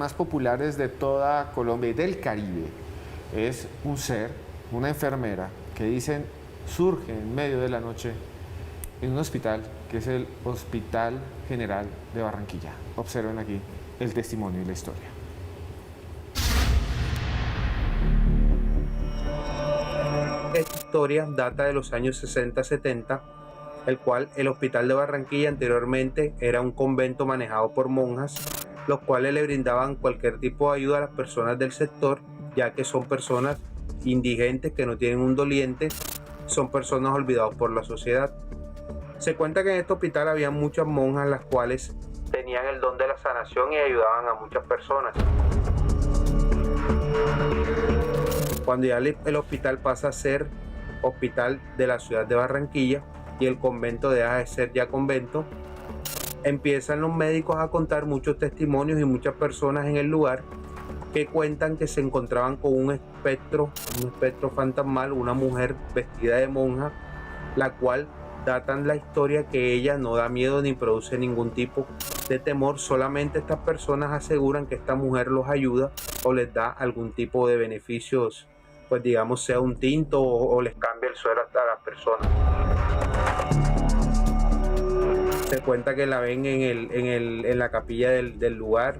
más populares de toda Colombia y del Caribe. Es un ser, una enfermera, que dicen surge en medio de la noche en un hospital que es el Hospital General de Barranquilla. Observen aquí el testimonio y la historia. Esta historia data de los años 60-70, el cual el Hospital de Barranquilla anteriormente era un convento manejado por monjas, los cuales le brindaban cualquier tipo de ayuda a las personas del sector, ya que son personas indigentes que no tienen un doliente, son personas olvidadas por la sociedad. Se cuenta que en este hospital había muchas monjas las cuales tenían el don de la sanación y ayudaban a muchas personas. Cuando ya el hospital pasa a ser hospital de la ciudad de Barranquilla y el convento deja de ser ya convento, empiezan los médicos a contar muchos testimonios y muchas personas en el lugar que cuentan que se encontraban con un espectro fantasmal, una mujer vestida de monja, la cual datan la historia que ella no da miedo ni produce ningún tipo de temor, solamente estas personas aseguran que esta mujer los ayuda o les da algún tipo de beneficios, pues digamos sea un tinto o les cambia el suero a las personas. Se cuenta que la ven en la capilla del lugar,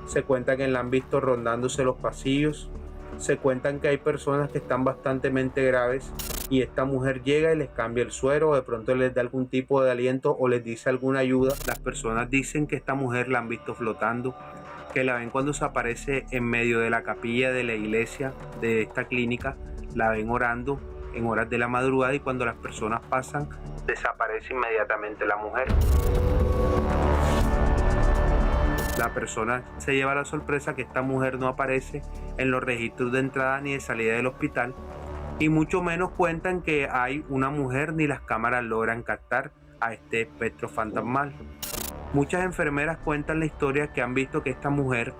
se cuenta que la han visto rondándose los pasillos, se cuentan que hay personas que están bastante graves y esta mujer llega y les cambia el suero, o de pronto les da algún tipo de aliento o les dice alguna ayuda. Las personas dicen que esta mujer la han visto flotando, que la ven cuando se aparece en medio de la capilla de la iglesia de esta clínica, la ven orando en horas de la madrugada y cuando las personas pasan desaparece inmediatamente la mujer. La persona se lleva la sorpresa que esta mujer no aparece en los registros de entrada ni de salida del hospital y mucho menos cuentan que hay una mujer ni las cámaras logran captar a este espectro fantasmal. Muchas enfermeras cuentan la historia que han visto que esta mujer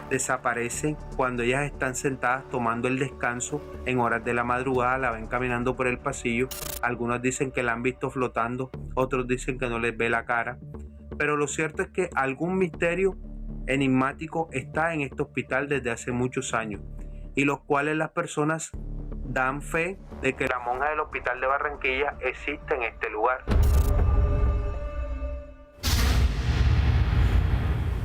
desaparece cuando ellas están sentadas tomando el descanso en horas de la madrugada, la ven caminando por el pasillo, algunos dicen que la han visto flotando, otros dicen que no les ve la cara, pero lo cierto es que algún misterio enigmático está en este hospital desde hace muchos años y los cuales las personas dan fe de que la monja del Hospital de Barranquilla existe en este lugar.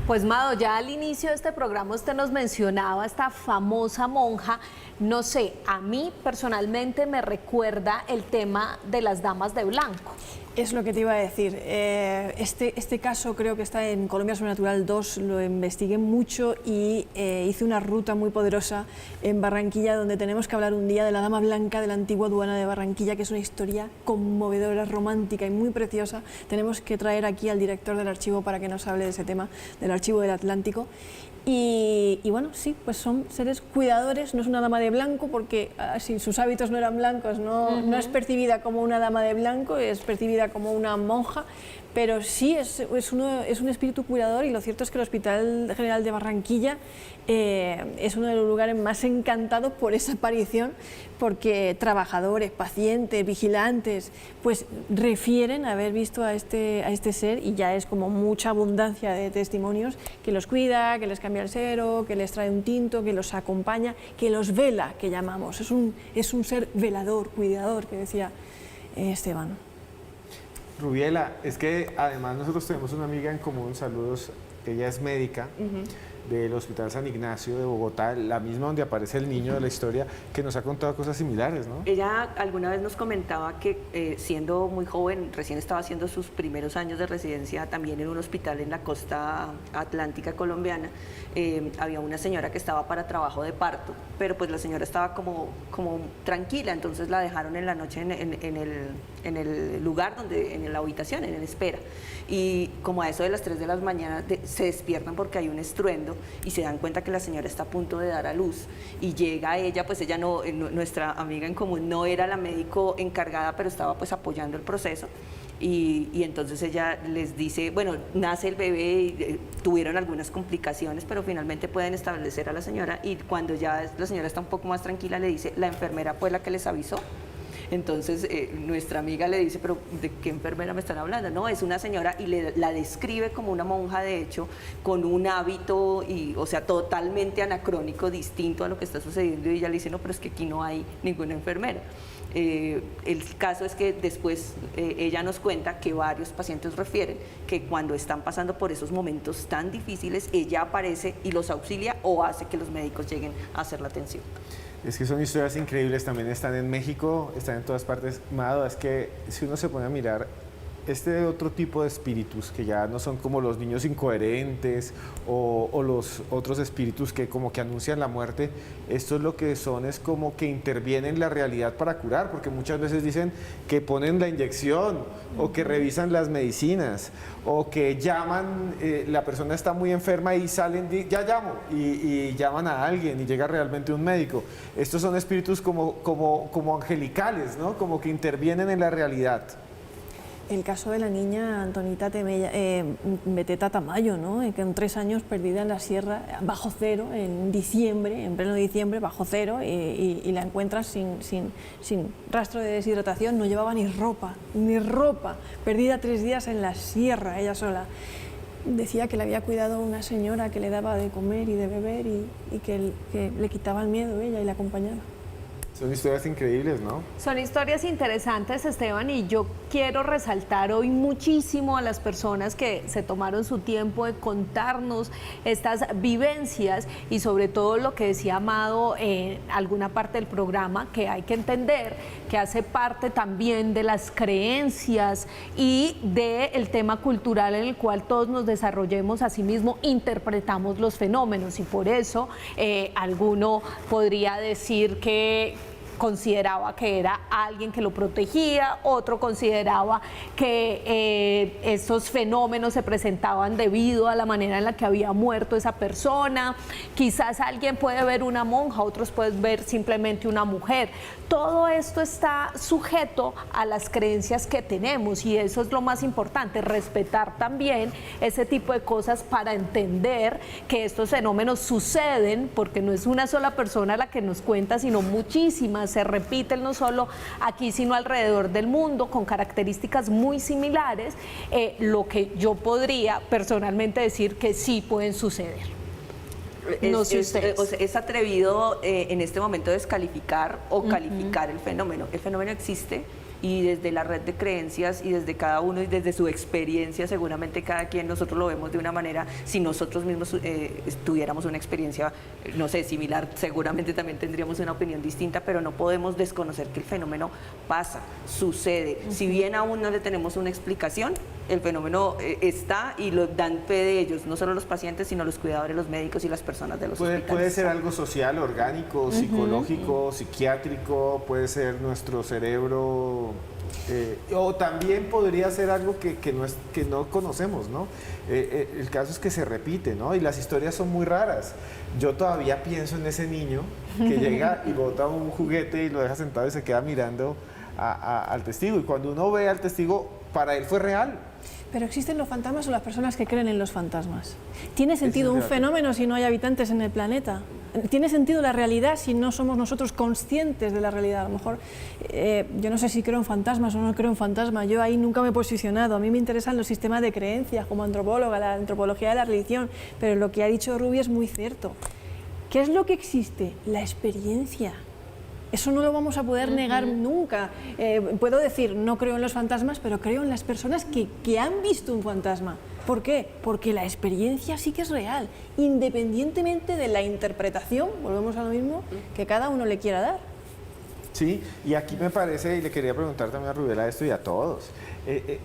Pues Mado, ya al inicio de este programa usted nos mencionaba esta famosa monja. No sé, a mí personalmente me recuerda el tema de las damas de blanco. Es lo que te iba a decir. Este caso creo que está en Colombia Sobrenatural 2, lo investigué mucho y hice una ruta muy poderosa en Barranquilla donde tenemos que hablar un día de la Dama Blanca de la antigua aduana de Barranquilla, que es una historia conmovedora, romántica y muy preciosa. Tenemos que traer aquí al director del archivo para que nos hable de ese tema, del Archivo del Atlántico. Y bueno, sí, pues son seres cuidadores, no es una dama de blanco porque si sus hábitos no eran blancos, no es percibida como una dama de blanco, es percibida como una monja, pero sí es un espíritu cuidador y lo cierto es que el Hospital General de Barranquilla es uno de los lugares más encantados por esa aparición, porque trabajadores, pacientes, vigilantes, pues refieren haber visto a este ser y ya es como mucha abundancia de testimonios que los cuida, que les cambia el suero, que les trae un tinto, que los acompaña, que los vela, que llamamos. Es un ser velador, cuidador, que decía Esteban. Rubiela, es que además nosotros tenemos una amiga en común, saludos, ella es médica del Hospital San Ignacio de Bogotá, la misma donde aparece el niño de la historia, que nos ha contado cosas similares, ¿no? Ella alguna vez nos comentaba que siendo muy joven, recién estaba haciendo sus primeros años de residencia también en un hospital en la costa atlántica colombiana, había una señora que estaba para trabajo de parto, pero pues la señora estaba como tranquila, entonces la dejaron en la noche en el lugar en la habitación, en espera, y como a eso de las 3 de la mañana se despiertan porque hay un estruendo y se dan cuenta que la señora está a punto de dar a luz y llega ella, pues ella no, nuestra amiga en común no era la médico encargada, pero estaba pues apoyando el proceso. Y entonces ella les dice, bueno, nace el bebé, y, tuvieron algunas complicaciones, pero finalmente pueden establecer a la señora y cuando ya la señora está un poco más tranquila le dice, la enfermera fue la que les avisó. Entonces nuestra amiga le dice, pero ¿de qué enfermera me están hablando? No, es una señora y la describe como una monja, de hecho, con un hábito, o sea, totalmente anacrónico, distinto a lo que está sucediendo, y ella le dice, no, pero es que aquí no hay ninguna enfermera. El caso es que después ella nos cuenta que varios pacientes refieren que cuando están pasando por esos momentos tan difíciles, ella aparece y los auxilia o hace que los médicos lleguen a hacer la atención. Es que son historias increíbles, también están en México, están en todas partes. Mado, es que si uno se pone a mirar este otro tipo de espíritus que ya no son como los niños incoherentes o los otros espíritus que como que anuncian la muerte, esto es lo que son, es como que intervienen en la realidad para curar, porque muchas veces dicen que ponen la inyección o que revisan las medicinas o que llaman, la persona está muy enferma y salen, ya llamo, y llaman a alguien y llega realmente un médico. Estos son espíritus como angelicales, ¿no? Como que intervienen en la realidad. El caso de la niña Antonita Beteta Tamayo, ¿no? Que con 3 años perdida en la sierra, bajo cero, en diciembre, en pleno diciembre, bajo cero, y la encuentras sin rastro de deshidratación, no llevaba ni ropa, perdida 3 días en la sierra, ella sola. Decía que le había cuidado una señora que le daba de comer y de beber y que le quitaba el miedo ella y la acompañaba. Son historias increíbles, ¿no? Son historias interesantes, Esteban, y yo quiero resaltar hoy muchísimo a las personas que se tomaron su tiempo de contarnos estas vivencias y sobre todo lo que decía Amado en alguna parte del programa, que hay que entender que hace parte también de las creencias y del tema cultural en el cual todos nos desarrollemos, asimismo interpretamos los fenómenos, y por eso alguno podría decir que consideraba que era alguien que lo protegía, otro consideraba que estos fenómenos se presentaban debido a la manera en la que había muerto esa persona. Quizás alguien puede ver una monja, otros pueden ver simplemente una mujer. Todo esto está sujeto a las creencias que tenemos, y eso es lo más importante, respetar también ese tipo de cosas para entender que estos fenómenos suceden, porque no es una sola persona la que nos cuenta, sino muchísimas, se repiten no solo aquí, sino alrededor del mundo, con características muy similares, lo que yo podría personalmente decir que sí pueden suceder. No sé ustedes. Es atrevido en este momento descalificar o calificar el fenómeno. El fenómeno existe, y desde la red de creencias y desde cada uno y desde su experiencia, seguramente cada quien, nosotros lo vemos de una manera. Si nosotros mismos tuviéramos una experiencia, no sé, similar, seguramente también tendríamos una opinión distinta, pero no podemos desconocer que el fenómeno pasa, sucede. Si bien aún no le tenemos una explicación, el fenómeno está, y lo dan fe de ellos, no solo los pacientes, sino los cuidadores, los médicos y las personas de los hospitales. Puede ser algo social, orgánico, psicológico, psiquiátrico, puede ser nuestro cerebro, o también podría ser algo que no conocemos, ¿no? El caso es que se repite, ¿no? Y las historias son muy raras. Yo todavía pienso en ese niño que llega y bota un juguete y lo deja sentado y se queda mirando al testigo, y cuando uno ve al testigo, para él fue real. ¿Pero existen los fantasmas o las personas que creen en los fantasmas? ¿Tiene sentido un fenómeno si no hay habitantes en el planeta? ¿Tiene sentido la realidad si no somos nosotros conscientes de la realidad? A lo mejor, yo no sé si creo en fantasmas o no creo en fantasmas, yo ahí nunca me he posicionado. A mí me interesan los sistemas de creencias como antropóloga, la antropología de la religión, pero lo que ha dicho Rubi es muy cierto. ¿Qué es lo que existe? La experiencia. Eso no lo vamos a poder negar nunca. Puedo decir, no creo en los fantasmas, pero creo en las personas que han visto un fantasma. ¿Por qué? Porque la experiencia sí que es real, independientemente de la interpretación, volvemos a lo mismo, que cada uno le quiera dar. Sí, y aquí me parece, y le quería preguntar también a Rubela esto y a todos,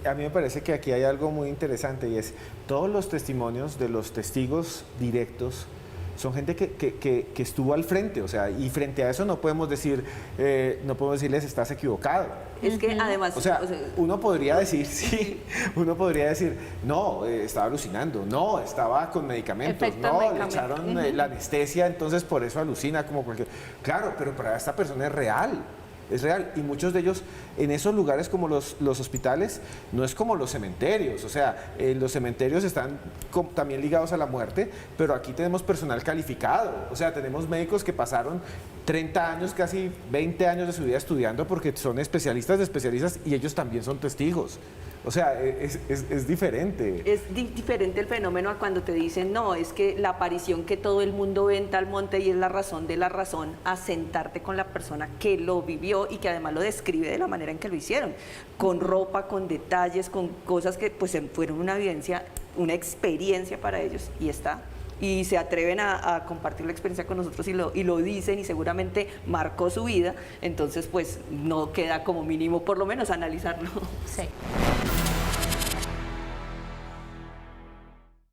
a mí me parece que aquí hay algo muy interesante, y es todos los testimonios de los testigos directos son gente que estuvo al frente, o sea, y frente a eso no podemos decirles estás equivocado. Es que además... O sea, uno podría decir, sí, uno podría decir, no, estaba alucinando, no, estaba con medicamentos, no, le echaron la anestesia, entonces por eso alucina como cualquier... Claro, pero para esta persona es real. es real. Y muchos de ellos, en esos lugares como los hospitales, no es como los cementerios. O sea, los cementerios están también ligados a la muerte, pero aquí tenemos personal calificado. O sea, tenemos médicos que pasaron 30 años, casi 20 años de su vida estudiando porque son especialistas de especialistas y ellos también son testigos. O sea, es diferente. Es diferente el fenómeno a cuando te dicen, no, es que la aparición que todo el mundo ve en tal monte y es la razón de la razón, a sentarte con la persona que lo vivió y que además lo describe de la manera en que lo hicieron, con ropa, con detalles, con cosas que pues fueron una vivencia, una experiencia para ellos y está. Y se atreven a compartir la experiencia con nosotros y lo dicen y seguramente marcó su vida, entonces pues no queda como mínimo por lo menos analizarlo. Sí.